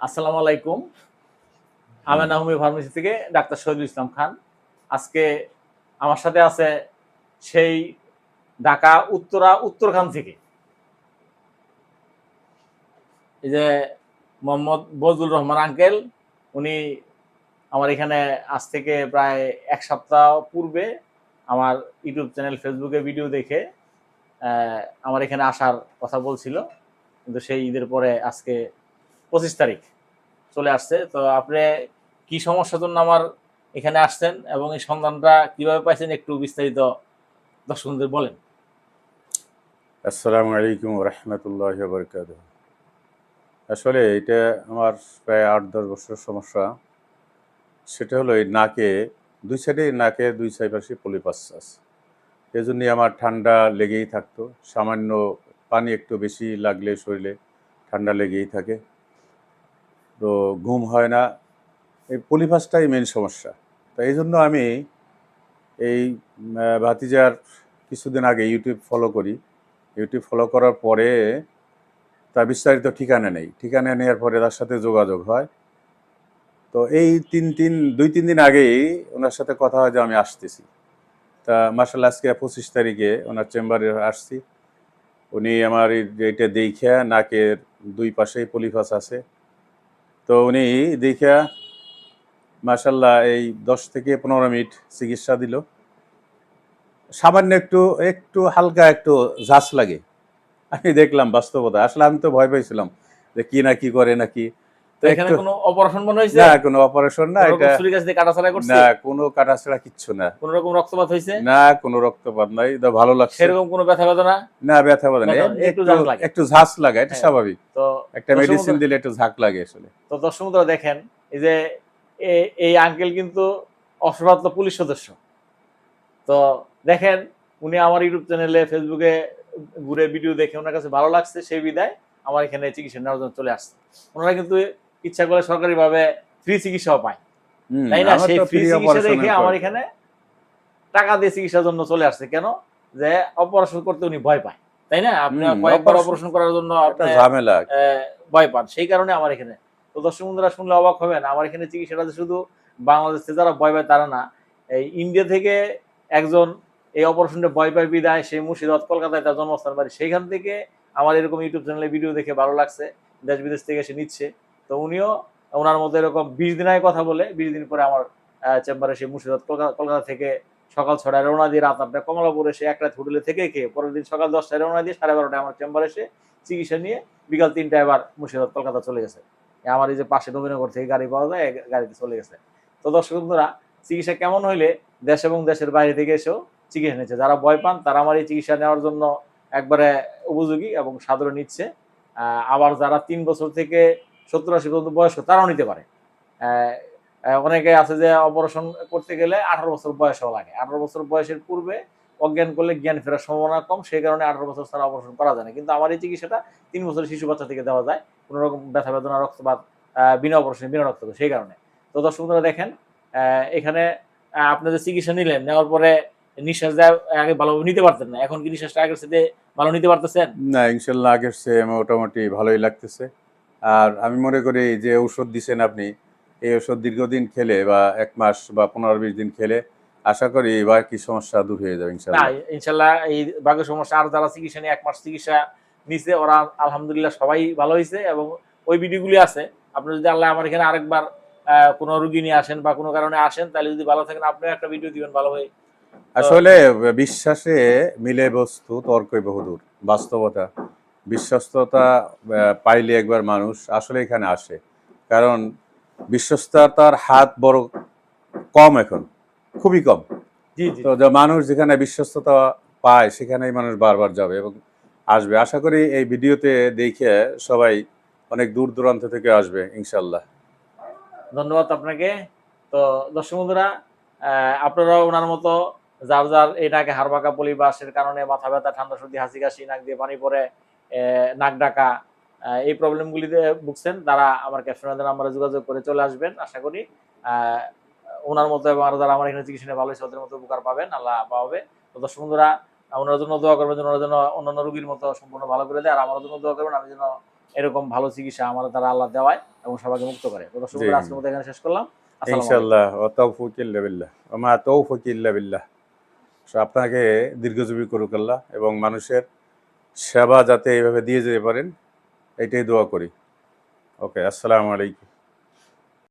আসসালামু আলাইকুম। Amena homeo pharmacy থেকে ডাক্তার শহীদুল ইসলাম খান। আজকে আমার সাথে আছে সেই ঢাকা উত্তরখান থেকে এই যে মোহাম্মদ বজলুর রহমান আঙ্কেল। উনি আমার এখানে আজ থেকে প্রায় ১ সপ্তাহ পূর্বে আমার ইউটিউব চ্যানেল, ফেসবুকে ভিডিও দেখে আমার এখানে আসার কথা বলছিল। কিন্তু সেই ঈদের পরে আজকে ২৫ তারিখ চলে আসছে। তো আপনি কি সমস্যার জন্য আমার এখানে আসছেন এবং এই সন্ধানটা কিভাবে পাইছেন একটু বিস্তারিত দর্শকদের বলেন। আসসালামু আলাইকুম রহমতুল্লাহ বরকাত। আসলে এটা আমার প্রায় ৮-১০ বছরের সমস্যা। সেটা হলো এই নাকে দুই পাশে পলিপাস আছে। এই জন্যই আমার ঠান্ডা লেগেই থাকতো। সামান্য পানি একটু বেশি লাগলে শরীরে ঠান্ডা লেগেই থাকে। তো ঘুম হয় না। এই পলিপাসটাই মেন সমস্যা। তো এই জন্য আমি এই ভাতিজার কিছুদিন আগে ইউটিউব ফলো করি। ইউটিউব ফলো করার পরে তার বিস্তারিত ঠিকানা নেই। ঠিকানা নেওয়ার পরে তার সাথে যোগাযোগ হয়। তো এই ২-৩ দিন আগেই ওনার সাথে কথা হয় যে আমি আসতেছি। তা মাশাআল্লাহ আজকে ২৫ তারিখে ওনার চেম্বারে আসছি। উনি আমার এইটা দেইখা নাকের ২ পাশেই পলিপাস আছে। তো উনি দেইখা মাশাআল্লাহ এই ১০ থেকে ১৫ মিনিট চিকিৎসা দিল। সামান্য একটু হালকা একটু ঝাঁজ লাগে। আমি দেখলাম বাস্তবতা। আসলে আমি তো ভয় পাইছিলাম যে কি না কি করে নাকি। তো এখানে একটু কোনো অপারেশন মনে হয়েছে? না কোনো অপারেশন না, কোনো রকম এটা ছুরি কাছ দিয়ে কাটাছাড়া করছে? না কোনো কাটাছেঁড়া কিচ্ছু না। কোনো রকম রক্তপাত হয়েছে? না কোনো রক্তপাত নাই। এটা ভালো লাগছে। সেরকম কোনো ব্যথা বেদনা? না ব্যথা বাদে না। একটু ঝাঁজ লাগে। একটু ঝাঁজ লাগা, এটা হ্যাঁ। স্বাভাবিক। তো একটা দর্শক মেডিসিন বন্ধুরা, দিলে একটু ঝাঁক লাগে আসলে। দেখেন এই যে এই আঙ্কেল কিন্তু অসমাপ্ত পুলিশ সদস্য। তো দেখেন, উনি আমার ইউটিউব চ্যানেলে, ফেসবুকে ঘুরে ভিডিও দেখে ওনার কাছে ভালো লাগছে, সেই বিদায় আমার এখানে চিকিৎসা নেওয়ার জন্য চলে আসছে। ওনারা কিন্তু ইচ্ছা করে সরকারিভাবে ফ্রি চিকিৎসাও পায়, তাই না? আমার সেই তো ফ্রি ফ্রি চিকিৎসা দেখে অপারেশনের পর আমার এখানে টাকা দিয়ে চিকিৎসার জন্য চলে আসছে। কেন? যে অপারেশন করতে উনি ভয় পায়, তাই না? আপনি কয়েকবার অপারেশন অপারেশন করার জন্য একটা আপনি ঝামেলা। ভয় পান, সেই কারণে আমার এখানে। তো দর্শক বন্ধুরা শুনলে অবাক হবেন, আমার এখানে চিকিৎসাটা যে শুধু বাংলাদেশ থেকে যারা ভয় পায় তারা না, এই ইন্ডিয়া থেকে একজন এই অপারেশনটা ভয় পায় বিদায় সে মুর্শিদাবাদ, কলকাতায় তার জন্মস্থান বাড়ি, সেইখান থেকে আমার এরকম ইউটিউব চ্যানেলে ভিডিও দেখে ভালো লাগছে, দেশ বিদেশ থেকে এসে নিচ্ছে। তো উনিও ওনার মতো এরকম ২০ দিন আগে কথা বলে ২০ দিন পরে আমার চেম্বারে সে মুর্শিদাবাদ, কলকাতা থেকে সকাল ৬টায় রওনা দিয়ে রাত ৮টায় কমলাপুরে এসে এক রাত হোটেলে থেকে খেয়ে পরের দিন সকাল ১০টায় রওনা দিয়ে ১২:৩০ আমার চেম্বারে এসে চিকিৎসা নিয়ে বিকাল ৩টায় আবার মুর্শিদাবাদ, কলকাতা চলে গেছে। আমার এই যে পাশে নবীনগর থেকে গাড়ি পাওয়া যায়, গাড়িতে চলে গেছে। তো দর্শক বন্ধুরা, চিকিৎসা কেমন হইলে দেশ এবং দেশের বাইরে থেকে এসেও চিকিৎসা নিচ্ছে। যারা ভয় পান তারা আমার এই চিকিৎসা নেওয়ার জন্য একবারে উপযোগী এবং সাদরে নিচ্ছে। আবার যারা ৩ বছর থেকে ৭০-৮০ পর্যন্ত বয়স্ক তারাও নিতে পারে। অনেকে আছে যে অপারেশন করতে গেলে ১৮ বছর বয়সও লাগে। ১৮ বছর বয়সের পূর্বে অজ্ঞান করলে জ্ঞান ফেরার সম্ভাবনা কম, সেই কারণে ১৮ বছর ছাড়া অপারেশন করা যায় না। কিন্তু আমার এই চিকিৎসাটা ৩ বছরের শিশু বাচ্চা থেকে দেওয়া যায়, কোনো রকম ব্যথা বেদনা, রক্তপাত, বিনা অপারেশনে, বিনা রক্তপাত, সেই কারণে। তো দর্শক বন্ধুরা দেখেন, এখানে আপনি যে চিকিৎসা নিলেন, নেওয়ার পরে নিঃশ্বাস দেওয়া আগে ভালোভাবে নিতে পারতেন না, এখন কি নিঃশ্বাসটা আগের চাইতে ভালো নিতে পারতেছেন? না ইনশাল্লাহ আগের চেয়ে মোটামুটি ভালোই লাগতেছে। আর আমি মনে করি যে ঔষধ দিছেন আপনি, এই ঔষধ দীর্ঘদিন খেলে বা ১ মাস বা ১৫-২০ দিন খেলে আশা করি এবার কি সমস্যা দূর হয়ে যাবে না, ইনশাল্লাহ। ইনশাল্লাহ এই বাকি সমস্যা আর যারা চিকিৎসা নিয়ে ১ মাস চিকিৎসা নিছে ওরা আলহামদুলিল্লাহ সবাই ভালো হয়েছে, এবং ওই ভিডিওগুলি আছে। আপনি যদি আল্লাহ আমার এখানে আরেকবার কোনো রুগী নিয়ে আসেন বা কোনো কারণে আসেন, তাহলে যদি ভালো থাকেন আপনিও একটা ভিডিও দিবেন ভালো হয়ে। তো আসলে বিশ্বাসে মিলে বস্তু তর্কই বহুদূর। বাস্তবতা, বিশ্বস্ততা পাইলে একবার মানুষ আসলে এখানে আসে। কারণ বিশ্বস্ততার হাত বড় কম এখন, খুবই কম। জি, জি, তো জি। মানুষ যেখানে বিশ্বস্ততা পায় সেখানেই মানুষ বারবার যাবে এবং আসবে। আশা করি এই ভিডিওতে দেখে সবাই অনেক দূর দূরান্ত থেকে আসবে ইনশাল্লাহ। ধন্যবাদ আপনাকে। তো দর্শক বন্ধুরা, আপনারাও ওনার মতো যার, যার এই নাকে হাড়পাকা পলিবাসের কারণে মাথা ব্যথা, ঠান্ডা, সর্দি, হাঁচি, কাশি, নাক দিয়ে পানি পড়ে, নাক ডাকা, এই প্রবলেমগুলিতে ভুগছেন তারা আমার ক্যাপশনের নাম্বারে যোগাযোগ করে চলে আসবেন। আশা করি আ ওনার মতো এবং আরো যারা আমার এখানে চিকিৎসা নিয়ে ভালো হয়েছে ওদের মতো উপকার পাবেন, আল্লাহ পাওয়াবে। তো দর্শক বন্ধুরা, ওনার জন্য দোয়া করবেন যেন ওরা যেন অন্যান্য রোগীর মতো সম্পূর্ণ ভালো করে দেয়। আর আমার জন্য দোয়া করবেন আমি যেন এরকম ভালো চিকিৎসা আমার দ্বারা আল্লাহ দেওয়ায় এবং সবাইকে মুক্ত করে। তো দর্শক বন্ধুরা, আজকের মতো এখানে শেষ করলাম। আসসালামু আলাইকুম। ইনশাআল্লাহ ওয়া তাওফিক ইল্লা বিল্লাহ ওয়া মা তাওফিক ইল্লা বিল্লাহ। আপনাকে দীর্ঘজীবী করুক আল্লাহ এবং মানুষের সেবা যাতে এইভাবে দিয়ে যেতে পারেন, এটাই দোয়া করি। ওকে, আসসালামু আলাইকুম।